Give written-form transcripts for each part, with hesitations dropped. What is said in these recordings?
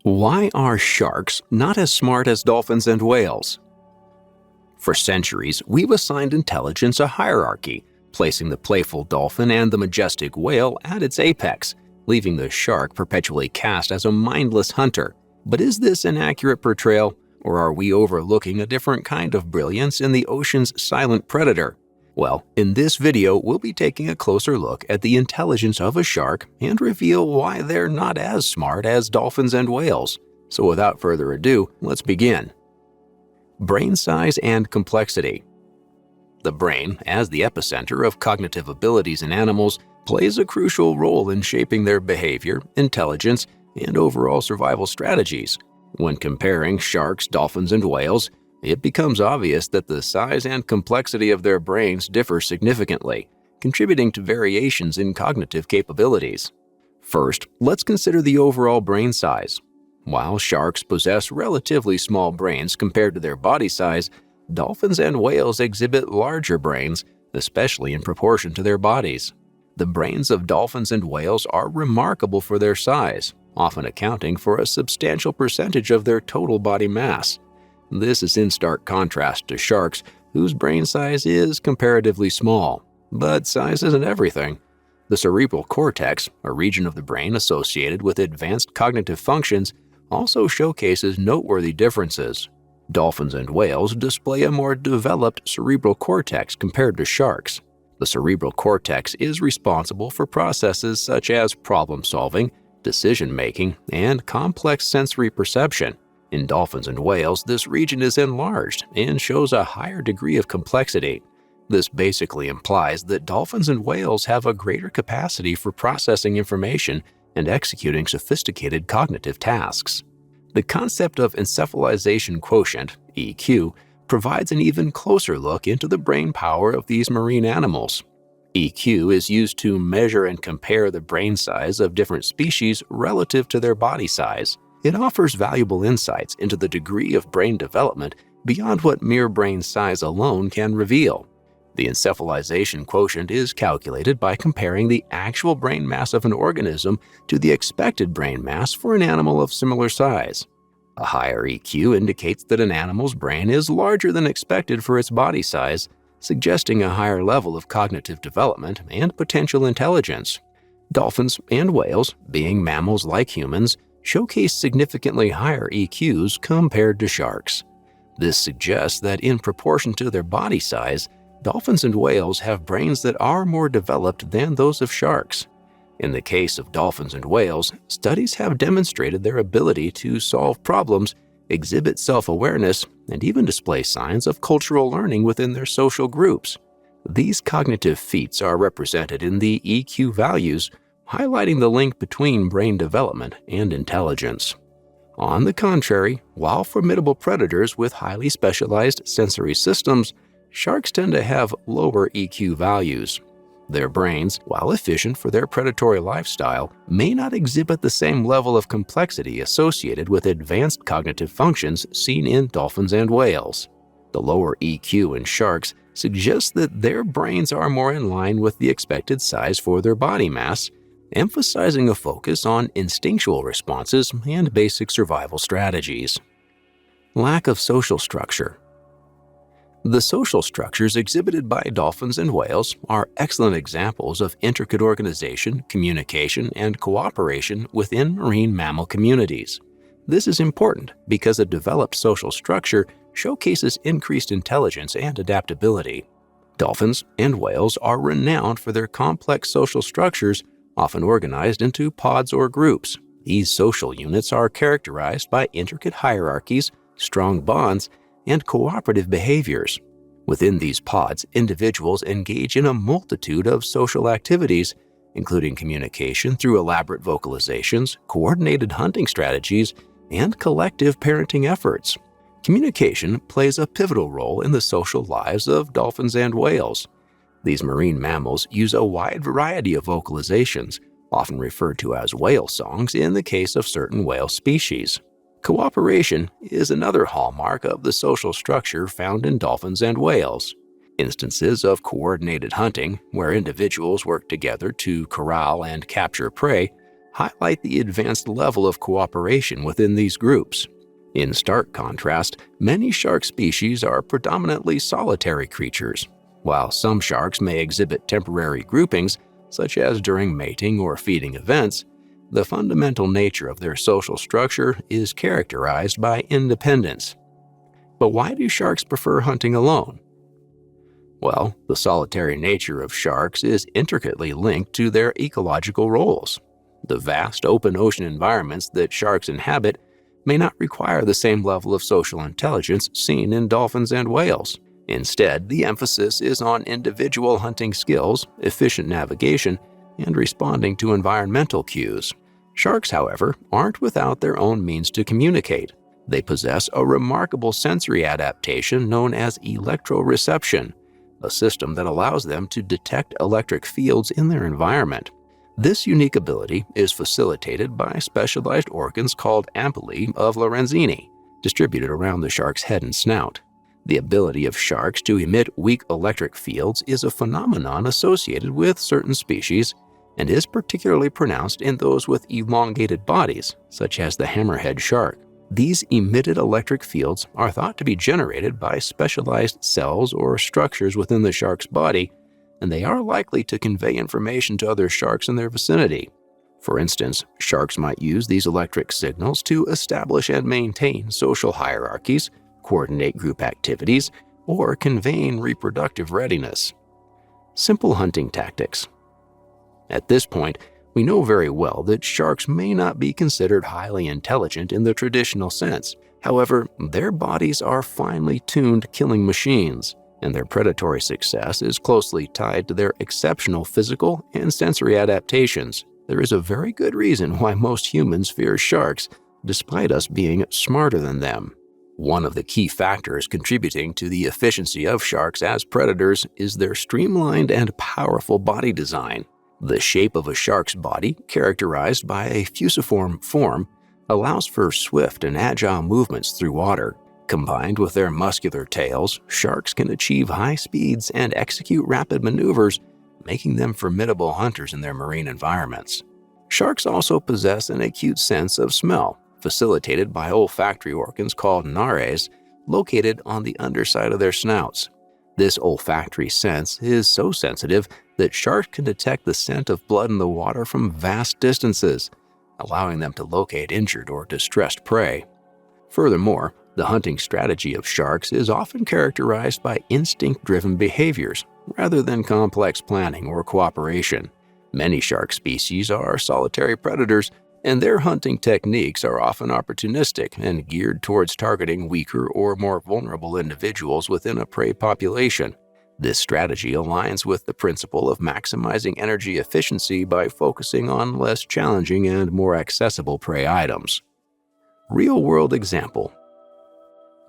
Why are sharks not as smart as dolphins and whales? For centuries, we've assigned intelligence a hierarchy, placing the playful dolphin and the majestic whale at its apex, leaving the shark perpetually cast as a mindless hunter. But is this an accurate portrayal, or are we overlooking a different kind of brilliance in the ocean's silent predator? Well, in this video, we'll be taking a closer look at the intelligence of a shark and reveal why they're not as smart as dolphins and whales. So without further ado, let's begin. Brain size and complexity. The brain, as the epicenter of cognitive abilities in animals, plays a crucial role in shaping their behavior, intelligence, and overall survival strategies. When comparing sharks, dolphins, and whales, it becomes obvious that the size and complexity of their brains differ significantly, contributing to variations in cognitive capabilities. First, let's consider the overall brain size. While sharks possess relatively small brains compared to their body size, dolphins and whales exhibit larger brains, especially in proportion to their bodies. The brains of dolphins and whales are remarkable for their size, often accounting for a substantial percentage of their total body mass. This is in stark contrast to sharks, whose brain size is comparatively small. But size isn't everything. The cerebral cortex, a region of the brain associated with advanced cognitive functions, also showcases noteworthy differences. Dolphins and whales display a more developed cerebral cortex compared to sharks. The cerebral cortex is responsible for processes such as problem-solving, decision-making, and complex sensory perception. In dolphins and whales, this region is enlarged and shows a higher degree of complexity. This basically implies that dolphins and whales have a greater capacity for processing information and executing sophisticated cognitive tasks. The concept of encephalization quotient, EQ, provides an even closer look into the brain power of these marine animals. EQ is used to measure and compare the brain size of different species relative to their body size. It offers valuable insights into the degree of brain development beyond what mere brain size alone can reveal. The encephalization quotient is calculated by comparing the actual brain mass of an organism to the expected brain mass for an animal of similar size. A higher EQ indicates that an animal's brain is larger than expected for its body size, suggesting a higher level of cognitive development and potential intelligence. Dolphins and whales, being mammals like humans, showcase significantly higher EQs compared to sharks. This suggests that in proportion to their body size, dolphins and whales have brains that are more developed than those of sharks. In the case of dolphins and whales, studies have demonstrated their ability to solve problems, exhibit self-awareness, and even display signs of cultural learning within their social groups. These cognitive feats are represented in the EQ values, highlighting the link between brain development and intelligence. On the contrary, while formidable predators with highly specialized sensory systems, sharks tend to have lower EQ values. Their brains, while efficient for their predatory lifestyle, may not exhibit the same level of complexity associated with advanced cognitive functions seen in dolphins and whales. The lower EQ in sharks suggests that their brains are more in line with the expected size for their body mass, emphasizing a focus on instinctual responses and basic survival strategies. Lack of social structure. The social structures exhibited by dolphins and whales are excellent examples of intricate organization, communication, and cooperation within marine mammal communities. This is important because a developed social structure showcases increased intelligence and adaptability. Dolphins and whales are renowned for their complex social structures, often organized into pods or groups. These social units are characterized by intricate hierarchies, strong bonds, and cooperative behaviors. Within these pods, individuals engage in a multitude of social activities, including communication through elaborate vocalizations, coordinated hunting strategies, and collective parenting efforts. Communication plays a pivotal role in the social lives of dolphins and whales. These marine mammals use a wide variety of vocalizations, often referred to as whale songs in the case of certain whale species. Cooperation is another hallmark of the social structure found in dolphins and whales. Instances of coordinated hunting, where individuals work together to corral and capture prey, highlight the advanced level of cooperation within these groups. In stark contrast, many shark species are predominantly solitary creatures. While some sharks may exhibit temporary groupings, such as during mating or feeding events, the fundamental nature of their social structure is characterized by independence. But why do sharks prefer hunting alone? Well, the solitary nature of sharks is intricately linked to their ecological roles. The vast open ocean environments that sharks inhabit may not require the same level of social intelligence seen in dolphins and whales. Instead, the emphasis is on individual hunting skills, efficient navigation, and responding to environmental cues. Sharks, however, aren't without their own means to communicate. They possess a remarkable sensory adaptation known as electroreception, a system that allows them to detect electric fields in their environment. This unique ability is facilitated by specialized organs called ampullae of Lorenzini, distributed around the shark's head and snout. The ability of sharks to emit weak electric fields is a phenomenon associated with certain species and is particularly pronounced in those with elongated bodies, such as the hammerhead shark. These emitted electric fields are thought to be generated by specialized cells or structures within the shark's body, and they are likely to convey information to other sharks in their vicinity. For instance, sharks might use these electric signals to establish and maintain social hierarchies, coordinate group activities, or convey reproductive readiness. Simple hunting tactics. At this point, we know very well that sharks may not be considered highly intelligent in the traditional sense. However, their bodies are finely tuned killing machines, and their predatory success is closely tied to their exceptional physical and sensory adaptations. There is a very good reason why most humans fear sharks, despite us being smarter than them. One of the key factors contributing to the efficiency of sharks as predators is their streamlined and powerful body design. The shape of a shark's body, characterized by a fusiform form, allows for swift and agile movements through water. Combined with their muscular tails, sharks can achieve high speeds and execute rapid maneuvers, making them formidable hunters in their marine environments. Sharks also possess an acute sense of smell, facilitated by olfactory organs called nares, located on the underside of their snouts. This olfactory sense is so sensitive that sharks can detect the scent of blood in the water from vast distances, allowing them to locate injured or distressed prey. Furthermore, the hunting strategy of sharks is often characterized by instinct-driven behaviors rather than complex planning or cooperation. Many shark species are solitary predators, and their hunting techniques are often opportunistic and geared towards targeting weaker or more vulnerable individuals within a prey population. This strategy aligns with the principle of maximizing energy efficiency by focusing on less challenging and more accessible prey items. Real-world example.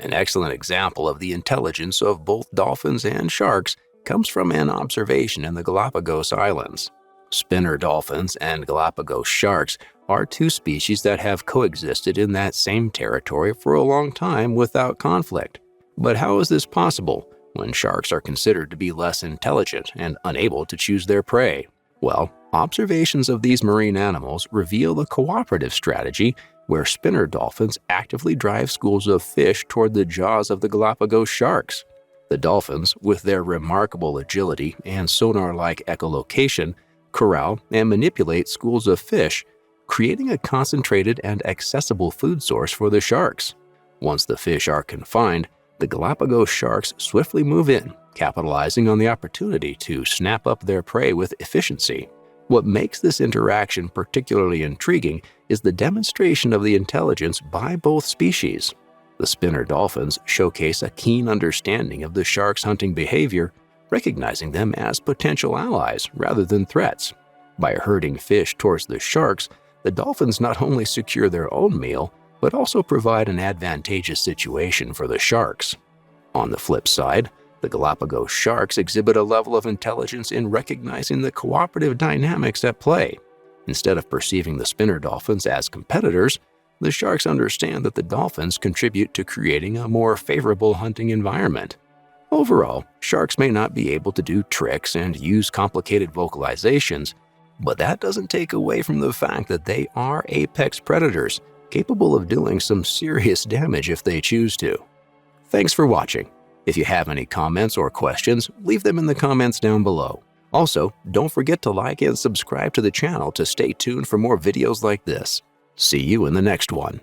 An excellent example of the intelligence of both dolphins and sharks comes from an observation in the Galapagos Islands. Spinner dolphins and Galapagos sharks are two species that have coexisted in that same territory for a long time without conflict. But how is this possible when sharks are considered to be less intelligent and unable to choose their prey? Well, observations of these marine animals reveal a cooperative strategy where spinner dolphins actively drive schools of fish toward the jaws of the Galapagos sharks. The dolphins, with their remarkable agility and sonar-like echolocation, corral and manipulate schools of fish, creating a concentrated and accessible food source for the sharks. Once the fish are confined, the Galapagos sharks swiftly move in, capitalizing on the opportunity to snap up their prey with efficiency. What makes this interaction particularly intriguing is the demonstration of the intelligence by both species. The spinner dolphins showcase a keen understanding of the sharks' hunting behavior, recognizing them as potential allies rather than threats. By herding fish towards the sharks, the dolphins not only secure their own meal, but also provide an advantageous situation for the sharks. On the flip side, the Galapagos sharks exhibit a level of intelligence in recognizing the cooperative dynamics at play. Instead of perceiving the spinner dolphins as competitors, the sharks understand that the dolphins contribute to creating a more favorable hunting environment. Overall, sharks may not be able to do tricks and use complicated vocalizations, But that doesn't take away from the fact that they are apex predators, capable of doing some serious damage if they choose to. Thanks for watching. If you have any comments or questions, leave them in the comments down below. Also, don't forget to like and subscribe to the channel to stay tuned for more videos like this. See you in the next one.